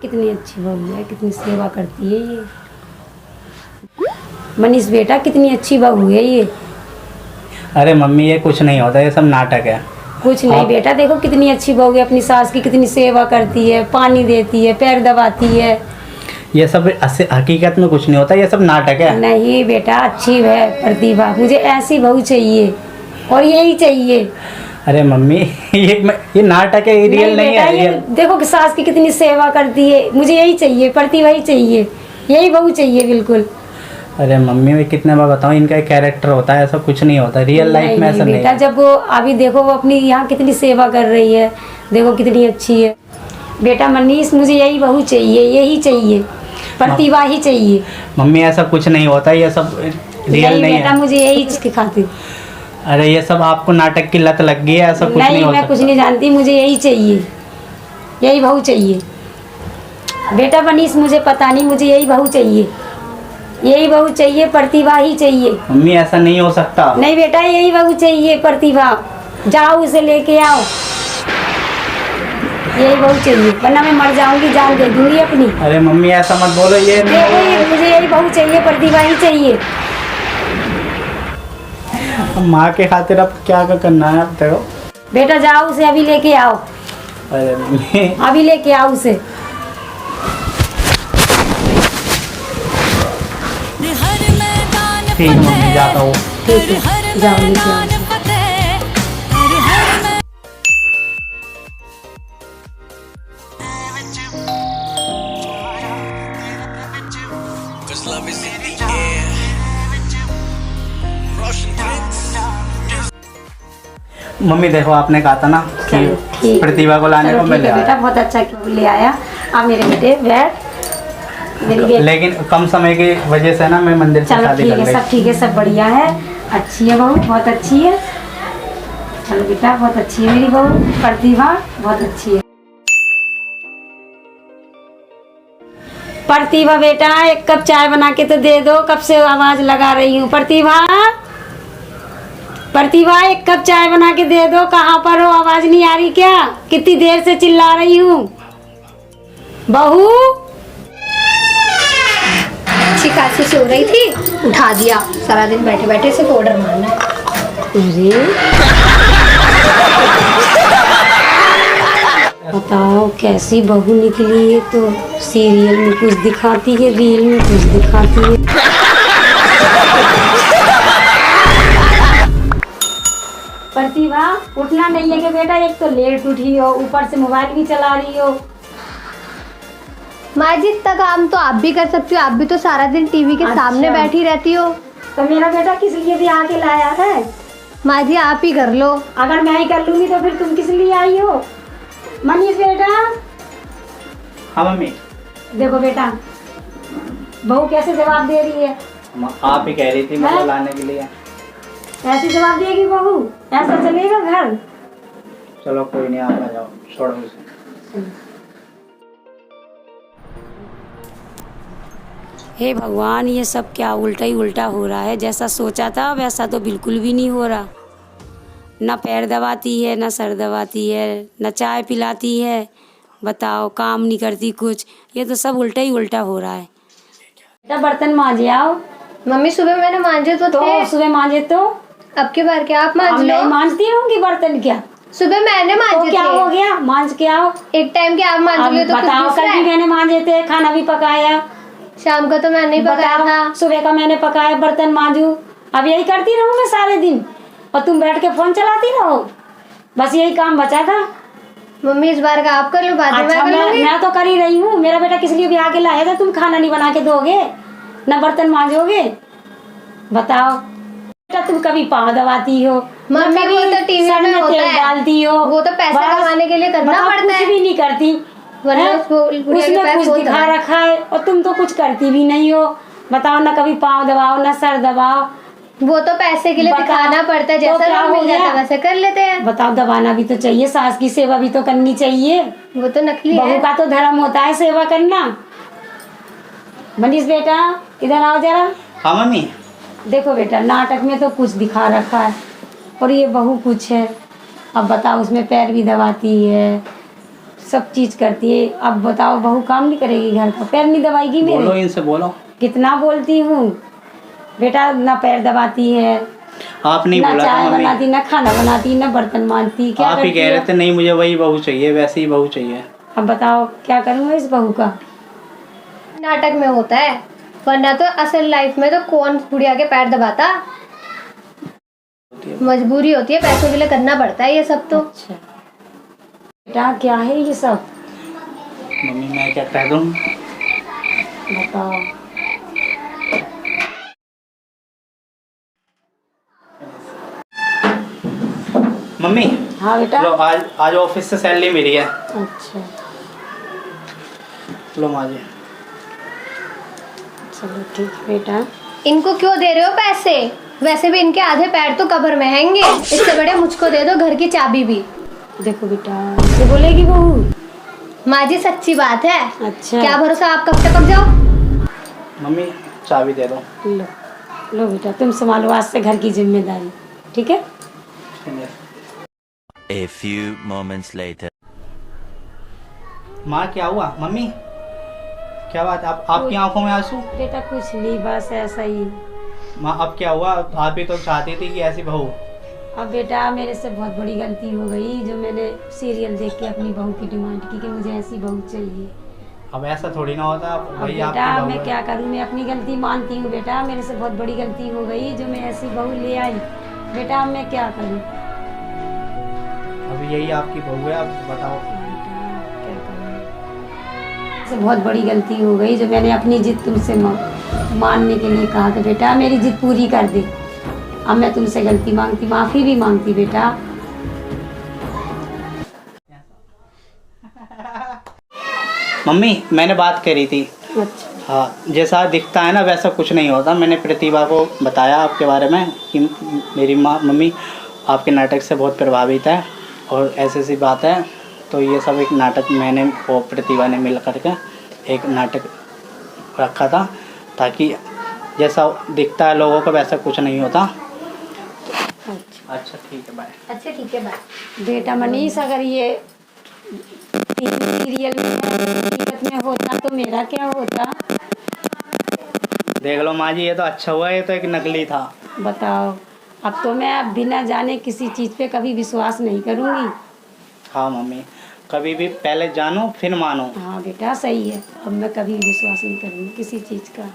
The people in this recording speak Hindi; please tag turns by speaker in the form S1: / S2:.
S1: कितनी अच्छी बहू है, कितनी सेवा करती है ये मनीष बेटा, कितनी अच्छी बहू है ये।
S2: अरे मम्मी ये कुछ नहीं होता, ये सब नाटक है।
S1: कुछ नहीं बेटा, देखो कितनी अच्छी बहू है, अपनी सास की कितनी सेवा करती है, पानी देती है, पैर दबाती है।
S2: ये सब हकीकत में कुछ नहीं होता, ये सब नाटक है।
S1: नहीं बेटा, अच्छी है प्रतिभा, मुझे ऐसी बहू चाहिए और यही चाहिए।
S2: अरे मम्मी ये नाटक है, ये रियल नहीं है।
S1: ये देखो कि सास की कितनी सेवा करती है, मुझे यही चाहिए, प्रतिभा ही चाहिए, यही बहू चाहिए बिल्कुल।
S2: अरे मम्मी मैं कितने बार बताऊं, इनका एक कैरेक्टर होता है, ऐसा कुछ नहीं होता रियल लाइफ में। ऐसा नहीं
S1: बेटा, जब वो अभी देखो वो अपनी यहाँ कितनी सेवा कर रही है, देखो कितनी अच्छी है। बेटा मनीष, मुझे यही बहू चाहिए, यही चाहिए, प्रतिभा ही चाहिए।
S2: मम्मी ऐसा कुछ नहीं होता, ये सब रियल नहीं
S1: बेटा,
S2: है।
S1: मुझे यही चीज खाती।
S2: अरे ये सब आपको नाटक की लत लग गई है, ऐसा कुछ नहीं होता।
S1: मैं कुछ नहीं जानती, मुझे यही चाहिए, यही बहू चाहिए। बेटा मनीष, मुझे पता नहीं, मुझे यही बहू चाहिए, यही बहू चाहिए, प्रतिभा ही चाहिए।
S2: मम्मी ऐसा नहीं हो सकता।
S1: नहीं बेटा, यही बहू चाहिए, प्रतिभा। जाओ उसे लेके आओ, यही बहू चाहिए, वरना मैं मर जाऊंगी, जान दे दूंगी अपनी।
S2: अरे मम्मी ऐसा मत बोलो, ये
S1: देखो मुझे यही बहू चाहिए, प्रतिभा ही चाहिए।
S2: माँ के खातिर अब क्या करना है, अब देखो।
S1: बेटा जाओ उसे अभी लेके आओ।
S2: अरे मम्मी
S1: अभी लेके आओ उसे।
S2: ठीक है मम्मी, जाता हूँ।
S1: ठीक है, जाओ लेके आओ।
S2: मम्मी देखो, आपने कहा था ना कि प्रतिभा को लाने को मैं ले आया।
S1: बेटा बहुत अच्छा ले आया। अब मेरे बेटे बैठ, मेरी बेटी।
S2: लेकिन कम समय की वजह से ना मैं मंदिर से शादी कर ली।
S1: सब ठीक है, सब बढ़िया है, अच्छी है बहू, बहुत अच्छी है। चलो बेटा, बहुत अच्छी है मेरी बहू प्रतिभा, बहुत अच्छी है। प्रतिभा बेटा, एक कप चाय बना के तो दे दो, कब से आवाज लगा रही हूँ। प्रतिभा, प्रतिभा एक कप चाय बना के दे दो। कहाँ पर हो, आवाज नहीं आ रही क्या? कितनी देर से चिल्ला रही हूँ। बहू
S3: अच्छी खासी सो रही थी, उठा दिया। सारा दिन बैठे बैठे सिर्फ ऑर्डर मारना है।
S1: बताओ कैसी बहू निकली है, तो सीरियल में कुछ दिखाती है, रील में कुछ दिखाती है। प्रतिभा उठना नहीं है कि बेटा, एक तो लेट उठी हो, ऊपर से मोबाइल भी चला रही हो।
S3: माँ जी, इतना काम तो आप भी कर सकती हो, आप भी तो सारा दिन टीवी के सामने बैठी रहती हो।
S1: तो मेरा बेटा किस लिए भी आके लाया है?
S3: माँ जी आप ही कर लो।
S1: अगर मैं ही कर लूंगी तो फिर तुम किस लिए आई हो? मनीष बेटा।
S2: हाँ मम्मी।
S1: देखो बेटा, बहू कैसे जवाब दे रही है।
S2: आप ही कह रही थी मुझे लाने के लिए।
S1: ऐसे जवाब देगी बहू? ऐसा चलेगा घर?
S2: चलो कोई नहीं, आप आ जाओ, छोड़ो उसे।
S1: हे भगवान, ये सब क्या उल्टा ही उल्टा हो रहा है। जैसा सोचा था वैसा तो बिल्कुल भी नहीं हो रहा। न पैर दबाती है, न सर दबाती है, न चाय पिलाती है। बताओ, काम नहीं करती कुछ। ये तो सब उल्टा ही उल्टा हो रहा है। बेटा बर्तन मांजे आओ।
S3: मम्मी सुबह मैंने मांजे तो थे।
S1: सुबह मांजे तो
S3: अब की बार क्या आप मांज लो?
S1: मैं मांजती रहूंगी बर्तन क्या?
S3: सुबह मैंने मांजे
S1: तो क्या हो गया, मांज के आओ।
S3: एक टाइम के आप मांजोगे तो
S1: बताओ, कल भी मैंने मांजे थे, खाना भी पकाया।
S3: शाम का तो मैंने ही पकाया था।
S1: सुबह का मैंने पकाया, बर्तन मांजू। अब यही करती रहूं मैं सारे दिन, और तुम बैठ के फोन चलाती रहो। बस यही काम बचा था।
S3: मम्मी इस बार का आप कर लो, बाद में मैं कर लूंगी।
S1: मैं तो कर ही रही हूँ। मेरा बेटा किस लिए भी आके लाया था? तुम खाना नहीं बना के दोगे, न बर्तन मांजोगे। बताओ बेटा, तुम कभी पाँव दबाती हो,
S3: मम्मी वो तो टीवी में होता है,
S1: डालती हो।
S3: वो तो पैसा कमाने के लिए करना पड़ता है।
S1: कुछ भी नहीं करती, उसमें कुछ दिखा रखा है, और तुम तो कुछ करती भी नहीं हो। बताओ, ना कभी पाँव दबाओ, ना सर दबाओ।
S3: वो तो पैसे के लिए दिखाना पड़ता है, जैसा लोग मिल जाता है वैसे कर लेते हैं।
S1: बताओ, दबाना भी तो चाहिए, सास की सेवा भी तो करनी चाहिए।
S3: वो तो नकली है।
S1: बहू का तो धर्म होता है सेवा करना। मनीष बेटा इधर आओ जरा।
S2: हाँ मम्मी।
S1: देखो बेटा, नाटक में तो कुछ दिखा रखा है और ये बहू कुछ है। अब बताओ, उसमें पैर भी दबाती है, सब चीज करती है। अब बताओ बहू काम नहीं करेगी घर का, पैर नहीं दबाएगी
S2: बोलो
S1: मेरे?
S2: इनसे, बोलो।
S1: कितना बोलती हूँ बेटा, ना पैर दबाती है,
S2: आप नहीं
S1: ना
S2: बोला
S1: चाय
S2: था मम्मी,
S1: बनाती, ना खाना बनाती, ना बर्तन मांजती। क्या
S2: आप ही
S1: करती
S2: कह रहे
S1: है?
S2: थे नहीं मुझे वही बहू चाहिए, वैसी ही बहू चाहिए।
S1: अब बताओ क्या करूँ मैं इस बहू का?
S3: नाटक में होता है, वरना तो असल लाइफ में तो कौन बुढ़िया के पैर दबाता। मजबूरी होती है, पैसों के लिए करना पड़ता है ये सब तो।
S1: अच्छा बेटा क्या है ये सब?
S2: मम्मी मैं क्या कह दूँ?
S1: बताओ।
S2: मम्मी
S1: हाँ बेटा।
S2: लो, आज ऑफिस से सैलरी मिली है।
S1: अच्छा
S2: लो माँ जी।
S1: चलो ठीक है बेटा।
S3: इनको क्यों दे रहे हो पैसे? वैसे भी इनके आधे पैर तो कब्र में हैंगे, इससे बड़े मुझको दे दो घर की चाबी भी।
S1: देखो बेटा ऐसे बोलेगी बहू?
S3: माँ जी सच्ची बात है।
S1: अच्छा
S3: क्या भरोसा, आप कब टपक जाओ।
S2: मम्मी चाबी दे दो।
S1: लो लो बेटा, तुम संभालो आज से घर की जिम्मेदारी, ठीक है?
S4: A few moments later.
S2: माँ क्या हुआ? मम्मी क्या बात, आपकी आंखों में आंसू?
S1: बेटा कुछ नहीं, बस ऐसा ही।
S2: माँ अब क्या हुआ? आप ही तो चाहती थी कि ऐसी बहू।
S1: अब बेटा मेरे से बहुत बड़ी गलती हो गई, जो मैंने सीरियल देख के अपनी बहू की डिमांड की कि मुझे ऐसी बहू चाहिए।
S2: अब ऐसा थोड़ी ना होता,
S1: अब
S2: वही
S1: बेटा
S2: आपकी बहू
S1: मैं
S2: है।
S1: क्या करूं, मैं अपनी गलती मानती हूँ बेटा, मेरे से बहुत बड़ी गलती हो गई जो मैं ऐसी बहू ले आई। बेटा अब मैं क्या करूं?
S2: अब यही आपकी बहू है, अब बताओ।
S1: क्या करूं? से बहुत बड़ी गलती हो गई जो मैंने अपनी जिद तुमसे मानने के लिए कहा था। बेटा मेरी जिद पूरी कर दे। अब मैं तुमसे गलती मांगती, माफ़ी भी मांगती बेटा।
S2: मम्मी मैंने बात करी थी।
S1: अच्छा
S2: हाँ जैसा दिखता है ना वैसा कुछ नहीं होता। मैंने प्रतिभा को बताया आपके बारे में कि मेरी मम्मी आपके नाटक से बहुत प्रभावित है और ऐसी ऐसी बात है। तो ये सब एक नाटक मैंने और प्रतिभा ने मिल करके एक नाटक रखा था, ताकि जैसा दिखता है लोगों को वैसा कुछ नहीं होता। अच्छा ठीक है, बाय।
S3: अच्छा ठीक है, बाय।
S1: बेटा मनीष, अगर ये सीरियल में हकीकत में होता तो मेरा क्या होता?
S2: देख लो माँ जी, ये तो अच्छा हुआ, ये तो एक नकली था।
S1: बताओ, अब तो मैं बिना जाने किसी चीज़ पे कभी विश्वास नहीं करूँगी।
S2: हाँ मम्मी, कभी भी पहले जानो फिर मानो।
S1: हाँ बेटा सही है, अब मैं कभी विश्वास नहीं करूँगी किसी चीज़ का।